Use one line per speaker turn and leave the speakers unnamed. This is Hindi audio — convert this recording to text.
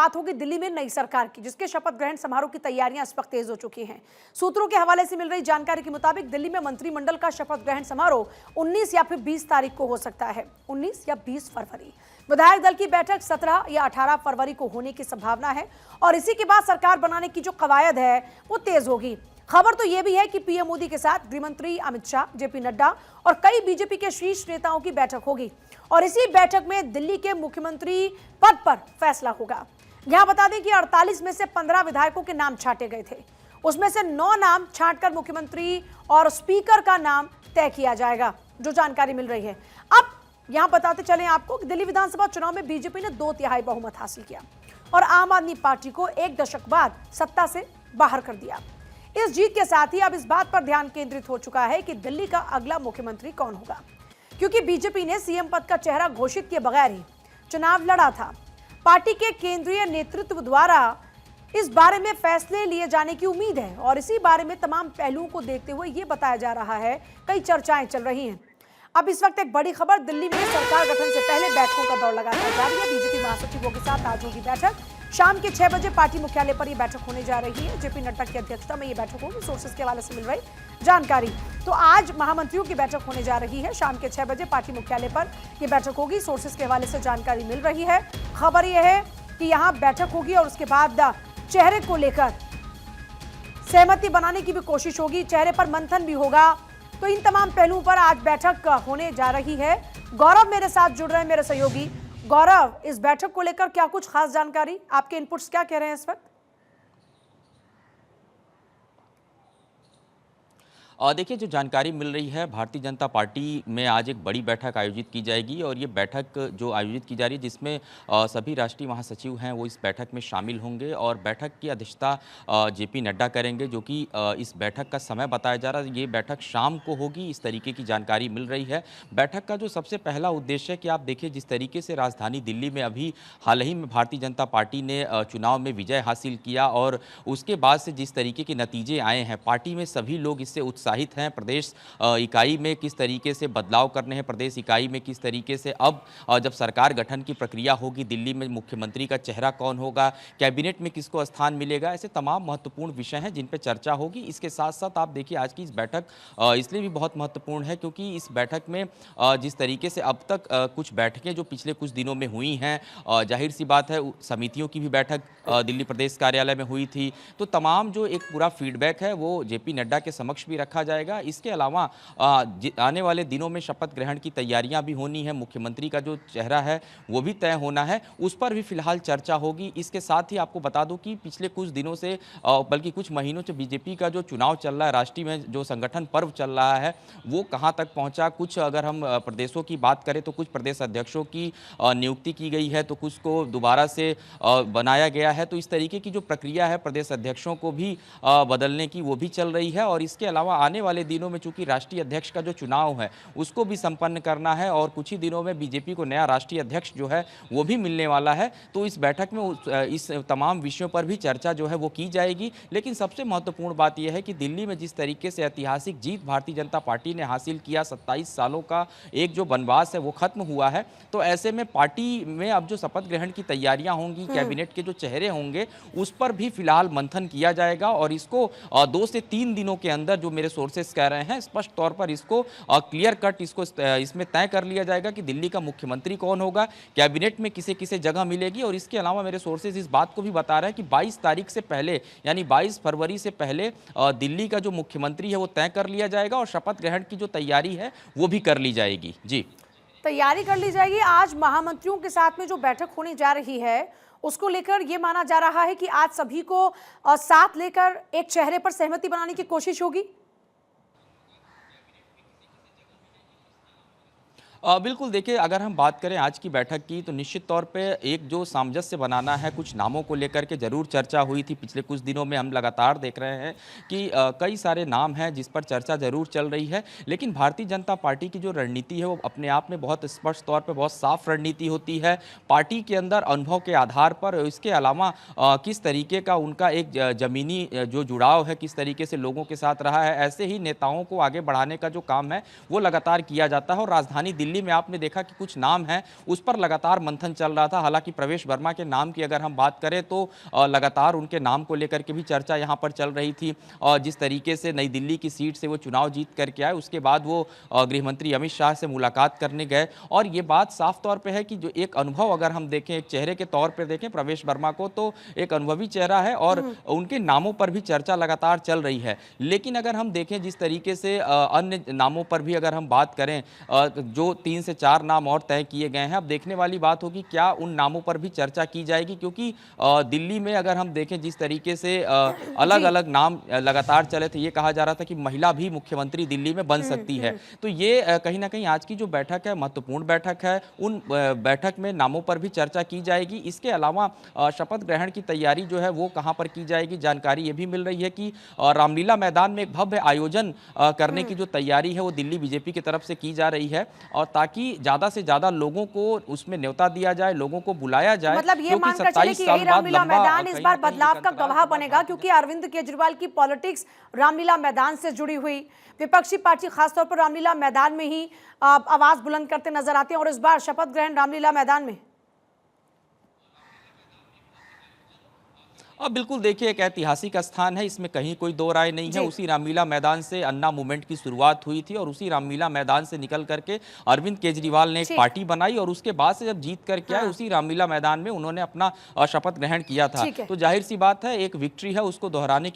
बात होगी दिल्ली में नई सरकार की, जिसके शपथ ग्रहण समारोह की तैयारियां इस वक्त तेज हो चुकी हैं। सूत्रों के हवाले से मिल रही जानकारी के मुताबिक दिल्ली में मंत्रिमंडल का शपथ ग्रहण समारोह 19 या फिर 20 तारीख को हो सकता है। 19 या 20 फरवरी। विधायक दल की बैठक 17 या 18 फरवरी को होने की संभावना है और इसी के बाद सरकार बनाने की जो कवायद है वो तेज होगी। खबर तो यह भी है कि पीएम मोदी के साथ गृहमंत्री अमित शाह, जेपी नड्डा और कई बीजेपी के शीर्ष नेताओं की बैठक होगी और इसी बैठक में दिल्ली के मुख्यमंत्री पद पर फैसला होगा। यहां बता दें कि 48 में से 15 विधायकों के नाम छांटे गए थे, उसमें से 9 नाम छांटकर मुख्यमंत्री और स्पीकर का नाम तय किया जाएगा, जो जानकारी मिल रही है। अब यहां बताते चलें आपको कि दिल्ली विधानसभा चुनाव में बीजेपी ने 2/3 बहुमत हासिल किया और आम आदमी पार्टी को 1 दशक बाद सत्ता से बाहर कर दिया। इस जीत के साथ ही अब इस बात पर ध्यान केंद्रित हो चुका है कि दिल्ली का अगला मुख्यमंत्री कौन होगा, क्योंकि बीजेपी ने सीएम पद का चेहरा घोषित किए बगैर ही चुनाव लड़ा था। पार्टी के केंद्रीय नेतृत्व द्वारा इस बारे में फैसले लिए जाने की उम्मीद है और इसी बारे में तमाम पहलुओं को देखते हुए ये बताया जा रहा है, कई चर्चाएं चल रही हैं। अब इस वक्त एक बड़ी खबर, दिल्ली में सरकार गठन से पहले बैठकों का दौर लगातार जारी है। बीजेपी महासचिवों के साथ आज होगी बैठक। शाम के 6 बजे पार्टी मुख्यालय पर यह बैठक होने जा रही है। जेपी नड्डा की अध्यक्षता में यह बैठक होगी, सोर्सेस के हवाले से मिल रही जानकारी। तो आज महामंत्रियों की बैठक होने जा रही है। शाम के 6 बजे पार्टी मुख्यालय पर यह बैठक होगी, सोर्सेस के हवाले से जानकारी मिल रही है। खबर यह है कि यहाँ बैठक होगी और उसके बाद चेहरे को लेकर सहमति बनाने की भी कोशिश होगी, चेहरे पर मंथन भी होगा। तो इन तमाम पहलुओं पर आज बैठक होने जा रही है। गौरव मेरे साथ जुड़ रहे हैं, मेरे सहयोगी। गौरव, इस बैठक को लेकर क्या कुछ खास जानकारी, आपके इनपुट्स क्या कह रहे हैं इस वक्त?
देखिए, जो जानकारी मिल रही है, भारतीय जनता पार्टी में आज एक बड़ी बैठक आयोजित की जाएगी और ये बैठक जो आयोजित की जा रही है, जिसमें सभी राष्ट्रीय महासचिव हैं वो इस बैठक में शामिल होंगे और बैठक की अध्यक्षता जेपी नड्डा करेंगे, जो कि इस बैठक का समय बताया जा रहा है। ये बैठक शाम को होगी, इस तरीके की जानकारी मिल रही है। बैठक का जो सबसे पहला उद्देश्य है कि आप देखिए, जिस तरीके से राजधानी दिल्ली में अभी हाल ही में भारतीय जनता पार्टी ने चुनाव में विजय हासिल किया और उसके बाद से जिस तरीके के नतीजे आए हैं, पार्टी में सभी लोग इससे उत्साहित हैं। प्रदेश इकाई में किस तरीके से बदलाव करने हैं, प्रदेश इकाई में किस तरीके से अब जब सरकार गठन की प्रक्रिया होगी, दिल्ली में मुख्यमंत्री का चेहरा कौन होगा, कैबिनेट में किसको स्थान मिलेगा, ऐसे तमाम महत्वपूर्ण विषय हैं जिन पर चर्चा होगी। इसके साथ साथ आप देखिए, आज की इस बैठक इसलिए भी बहुत महत्वपूर्ण है क्योंकि इस बैठक में जिस तरीके से अब तक कुछ बैठकें जो पिछले कुछ दिनों में हुई हैं, जाहिर सी बात है समितियों की भी बैठक दिल्ली प्रदेश कार्यालय में हुई थी, तो तमाम जो एक पूरा फीडबैक है वो जेपी नड्डा के समक्ष भी रखा जाएगा। इसके अलावा आने वाले दिनों में शपथ ग्रहण की तैयारियां भी होनी है, मुख्यमंत्री का जो चेहरा है वो भी तय होना है, उस पर भी फिलहाल चर्चा होगी। इसके साथ ही आपको बता दूं कि पिछले कुछ दिनों से बल्कि कुछ महीनों से बीजेपी का जो चुनाव चल रहा है, राष्ट्रीय में जो संगठन पर्व चल रहा है वो कहां तक पहुंचा। कुछ अगर हम प्रदेशों की बात करें तो कुछ प्रदेश अध्यक्षों की नियुक्ति की गई है, तो कुछ को दोबारा से बनाया गया है। तो इस तरीके की जो प्रक्रिया है प्रदेश अध्यक्षों को भी बदलने की, वो भी चल रही है और इसके अलावा आने वाले दिनों में चूंकि राष्ट्रीय अध्यक्ष का जो चुनाव है उसको भी संपन्न करना है और कुछ ही दिनों में बीजेपी को नया राष्ट्रीय अध्यक्ष जो है वो भी मिलने वाला है। तो इस बैठक में इस तमाम विषयों पर भी चर्चा जो है वो की जाएगी। लेकिन सबसे महत्वपूर्ण बात यह है कि दिल्ली में जिस तरीके से ऐतिहासिक जीत भारतीय जनता पार्टी ने हासिल किया, 27 सालों का एक जो वनवास है वो खत्म हुआ है, तो ऐसे में पार्टी में अब जो शपथ ग्रहण की तैयारियां होंगी, कैबिनेट के जो चेहरे होंगे उस पर भी फिलहाल मंथन किया जाएगा और इसको 2 से 3 दिनों के अंदर, जो मेरे सोर्सेस कह रहे हैं, स्पष्ट तौर पर इसको क्लियर कट इसमें तय कर लिया जाएगा कि दिल्ली का मुख्यमंत्री कौन होगा, कैबिनेट में किसे किसे जगह मिलेगी। और इसके अलावा मेरे सोर्सेस इस बात को भी बता रहे हैं कि 22 तारीख से पहले यानी 22 फरवरी से पहले दिल्ली का जो मुख्यमंत्री है वो तय कर लिया जाएगा और शपथ ग्रहण की जो तैयारी है वो भी कर ली जाएगी। जी,
तैयारी कर ली जाएगी। आज महामंत्रियों के साथ में जो बैठक होने जा रही है उसको लेकर यह माना जा रहा है कि आज सभी को साथ लेकर एक चेहरे पर सहमति बनाने की कोशिश होगी।
बिल्कुल, देखिए, अगर हम बात करें आज की बैठक की तो निश्चित तौर पे एक जो सामंजस्य बनाना है, कुछ नामों को लेकर के ज़रूर चर्चा हुई थी। पिछले कुछ दिनों में हम लगातार देख रहे हैं कि कई सारे नाम हैं जिस पर चर्चा ज़रूर चल रही है, लेकिन भारतीय जनता पार्टी की जो रणनीति है वो अपने आप में बहुत स्पष्ट तौर पर बहुत साफ रणनीति होती है। पार्टी के अंदर अनुभव के आधार पर, इसके अलावा किस तरीके का उनका एक ज़मीनी जो जुड़ाव है, किस तरीके से लोगों के साथ रहा है, ऐसे ही नेताओं को आगे बढ़ाने का जो काम है वो लगातार किया जाता है और राजधानी दिल्ली दिल्ली में आपने देखा कि कुछ नाम हैं उस पर लगातार मंथन चल रहा था। हालांकि प्रवेश वर्मा के नाम की अगर हम बात करें तो लगातार उनके नाम को लेकर के भी चर्चा यहाँ पर चल रही थी। और जिस तरीके से नई दिल्ली की सीट से वो चुनाव जीत करके आए, उसके बाद वो गृहमंत्री अमित शाह से मुलाकात करने गए। और ये बात साफ तौर पे है कि जो एक अनुभव अगर हम देखें, एक चेहरे के तौर पे देखें प्रवेश वर्मा को, तो एक अनुभवी चेहरा है और उनके नामों पर भी चर्चा लगातार चल रही है। लेकिन अगर हम देखें जिस तरीके से अन्य नामों पर भी अगर हम बात करें, जो 3 से 4 नाम और तय किए गए हैं, अब देखने वाली बात होगी क्या उन नामों पर भी चर्चा की जाएगी, क्योंकि दिल्ली में अगर हम देखें जिस तरीके से अलग अलग नाम लगातार चले थे, ये कहा जा रहा था कि महिला भी मुख्यमंत्री दिल्ली में बन सकती है। तो ये कहीं ना कहीं आज की जो बैठक है महत्वपूर्ण बैठक है। उन बैठक में नामों पर भी चर्चा की जाएगी। इसके अलावा शपथ ग्रहण की तैयारी जो है वो कहां पर की जाएगी, जानकारी ये भी मिल रही है कि रामलीला मैदान में एक भव्य आयोजन करने की जो तैयारी है वो दिल्ली बीजेपी की तरफ से की जा रही है, और ताकि ज्यादा से ज्यादा लोगों को उसमें न्योता दिया जाए, लोगों को बुलाया जाए।
मतलब ये
क्योंकि
मानकर चले
27
कि
साल
यही
बाद
रामलीला
लंबा
मैदान इस
कहीं
बार
ना कहीं
बदलाव
एक
का
अंतराल
गवाह
के बाद
बनेगा, क्योंकि अरविंद केजरीवाल की पॉलिटिक्स रामलीला मैदान से जुड़ी हुई, विपक्षी पार्टी खासतौर पर रामलीला मैदान में ही आवाज बुलंद करते नजर आते हैं, और इस बार शपथ ग्रहण रामलीला मैदान में।
अब बिल्कुल देखिए, एक ऐतिहासिक स्थान है, इसमें कहीं कोई दो राय नहीं है। उसी रामलीला मैदान से अन्ना मूवमेंट की शुरुआत हुई थी और उसी रामलीला मैदान से निकल करके अरविंद केजरीवाल ने एक पार्टी बनाई और उसके बाद से जब जीत करके आए उसी रामलीला मैदान में उन्होंने अपना शपथ ग्रहण किया था। तो जाहिर सी बात है एक विक्ट्री है, उसको दोहराने की